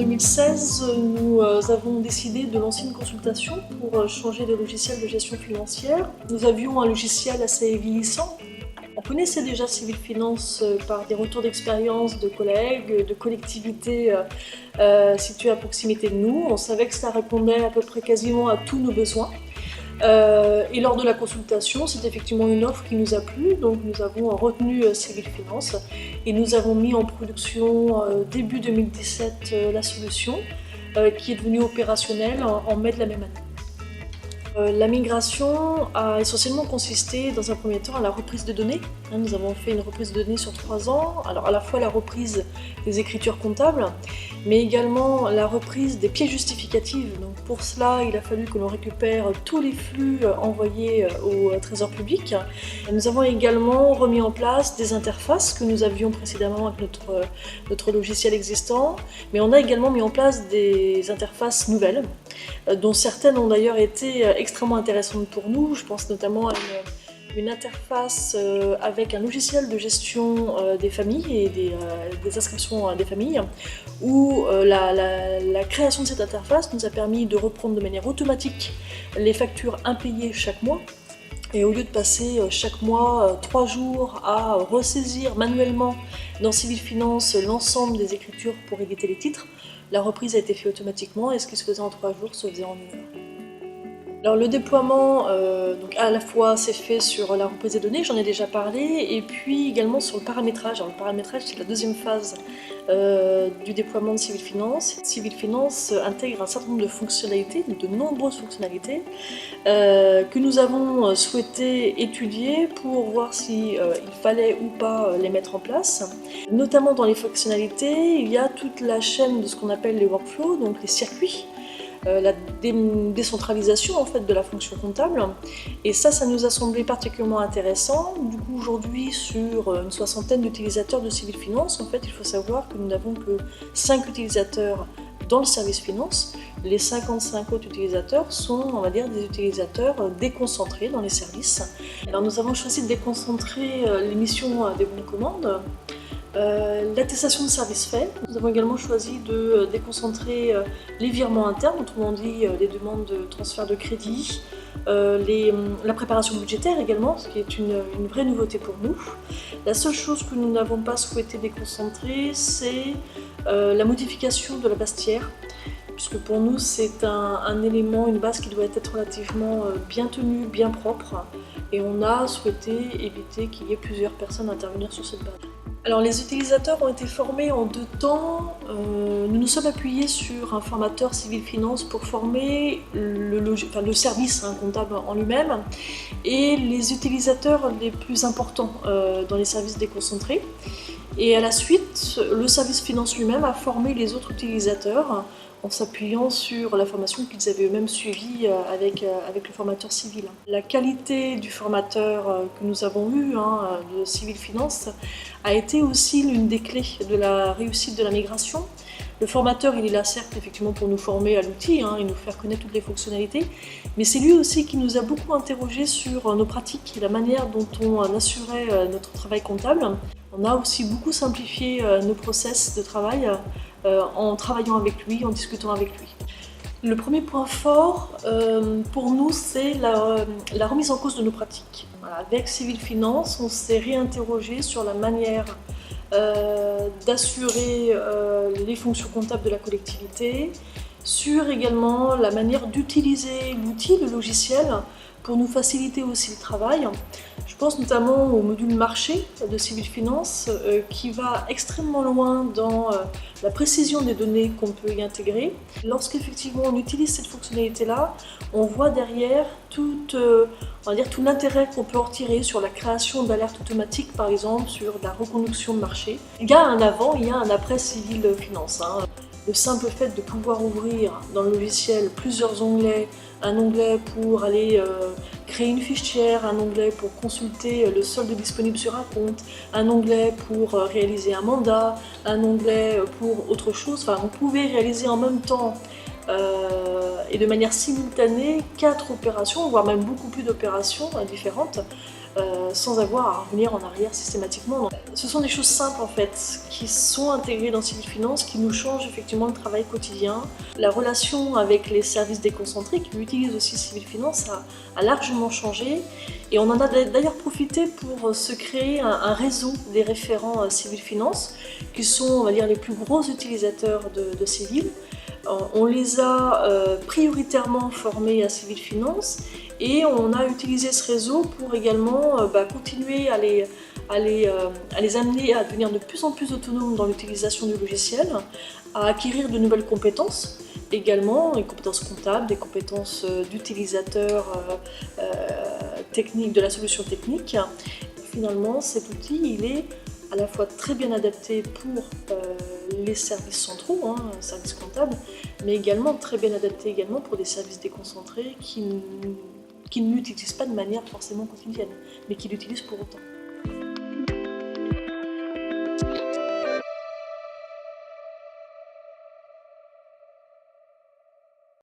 2016, nous avons décidé de lancer une consultation pour changer de logiciel de gestion financière. Nous avions un logiciel assez vieillissant. On connaissait déjà Civil Finance par des retours d'expérience de collègues, de collectivités situées à proximité de nous. On savait que ça répondait à peu près quasiment à tous nos besoins. Et lors de la consultation, c'est effectivement une offre qui nous a plu, donc nous avons retenu Civil Finance et nous avons mis en production début 2017 la solution qui est devenue opérationnelle en mai de la même année. La migration a essentiellement consisté dans un premier temps à la reprise de données. Nous avons fait une reprise de données sur 3 ans, alors à la fois la reprise des écritures comptables, mais également la reprise des pièces justificatives. Donc pour cela, il a fallu que l'on récupère tous les flux envoyés au Trésor public. Nous avons également remis en place des interfaces que nous avions précédemment avec notre logiciel existant, mais on a également mis en place des interfaces nouvelles, dont certaines ont d'ailleurs été extrêmement intéressantes pour nous. Je pense notamment à une interface avec un logiciel de gestion des familles et des inscriptions des familles, où la création de cette interface nous a permis de reprendre de manière automatique les factures impayées chaque mois. Et au lieu de passer chaque mois 3 jours à ressaisir manuellement dans Civil Finance l'ensemble des écritures pour éditer les titres, la reprise a été faite automatiquement et ce qui se faisait en 3 jours se faisait en 1 heure. Alors le déploiement, donc à la fois s'est fait sur la reprise des données, j'en ai déjà parlé, et puis également sur le paramétrage. Alors le paramétrage, c'est la deuxième phase du déploiement de Civil Finance. Civil Finance intègre un certain nombre de fonctionnalités, de nombreuses fonctionnalités, que nous avons souhaité étudier pour voir si il fallait ou pas les mettre en place. Notamment dans les fonctionnalités, il y a toute la chaîne de ce qu'on appelle les workflows, donc les circuits. La décentralisation en fait de la fonction comptable, et ça nous a semblé particulièrement intéressant. Du coup aujourd'hui, sur une 60aine d'utilisateurs de Civil Finance, en fait il faut savoir que nous n'avons que 5 utilisateurs dans le service finance. Les 55 autres utilisateurs sont, on va dire, des utilisateurs déconcentrés dans les services. Alors nous avons choisi de déconcentrer l'émission des bons de commande, l'attestation de service fait. Nous avons également choisi de déconcentrer les virements internes, autrement dit les demandes de transfert de crédit, la préparation budgétaire également, ce qui est une vraie nouveauté pour nous. La seule chose que nous n'avons pas souhaité déconcentrer, c'est la modification de la base tiers, puisque pour nous c'est un élément, une base qui doit être relativement bien tenue, bien propre, et on a souhaité éviter qu'il y ait plusieurs personnes à intervenir sur cette base. Alors les utilisateurs ont été formés en 2 temps. Nous nous sommes appuyés sur un formateur Civil Finance pour former le service comptable en lui-même et les utilisateurs les plus importants dans les services déconcentrés. Et à la suite, le service finance lui-même a formé les autres utilisateurs en s'appuyant sur la formation qu'ils avaient eux-mêmes suivie avec le formateur civil. La qualité du formateur que nous avons eu, de Civil Finance, a été aussi l'une des clés de la réussite de la migration. Le formateur, il est là certes effectivement pour nous former à l'outil et nous faire connaître toutes les fonctionnalités, mais c'est lui aussi qui nous a beaucoup interrogés sur nos pratiques et la manière dont on assurait notre travail comptable. On a aussi beaucoup simplifié nos process de travail en travaillant avec lui, en discutant avec lui. Le premier point fort pour nous, c'est la remise en cause de nos pratiques. Voilà, avec Civil Finance, on s'est réinterrogé sur la manière d'assurer les fonctions comptables de la collectivité, sur également la manière d'utiliser l'outil, le logiciel, pour nous faciliter aussi le travail. Je pense notamment au module marché de Civil Finance qui va extrêmement loin dans la précision des données qu'on peut y intégrer. Lorsqu'effectivement on utilise cette fonctionnalité-là, on voit derrière tout l'intérêt qu'on peut en tirer sur la création d'alertes automatiques, par exemple sur la reconduction de marché. Il y a un avant, il y a un après Civil Finance. Le simple fait de pouvoir ouvrir dans le logiciel plusieurs onglets, un onglet pour aller créer une fiche tiers, un onglet pour consulter le solde disponible sur un compte, un onglet pour réaliser un mandat, un onglet pour autre chose. Enfin, on pouvait réaliser en même temps et de manière simultanée 4 opérations, voire même beaucoup plus d'opérations différentes sans avoir à revenir en arrière systématiquement. Donc, ce sont des choses simples en fait qui sont intégrées dans Civil Finance, qui nous changent effectivement le travail quotidien. La relation avec les services déconcentrés qui utilisent aussi Civil Finance a largement changé, et on en a d'ailleurs profité pour se créer un réseau des référents Civil Finance qui sont, on va dire, les plus gros utilisateurs de Civil. On les a prioritairement formés à Civil Finance, et on a utilisé ce réseau pour également continuer à les amener à devenir de plus en plus autonomes dans l'utilisation du logiciel, à acquérir de nouvelles compétences, également des compétences comptables, des compétences d'utilisateur technique de la solution technique. Finalement, cet outil, il est à la fois très bien adapté pour les services centraux, services comptables, mais également très bien adapté également pour des services déconcentrés qui ne l'utilisent pas de manière forcément quotidienne, mais qui l'utilisent pour autant.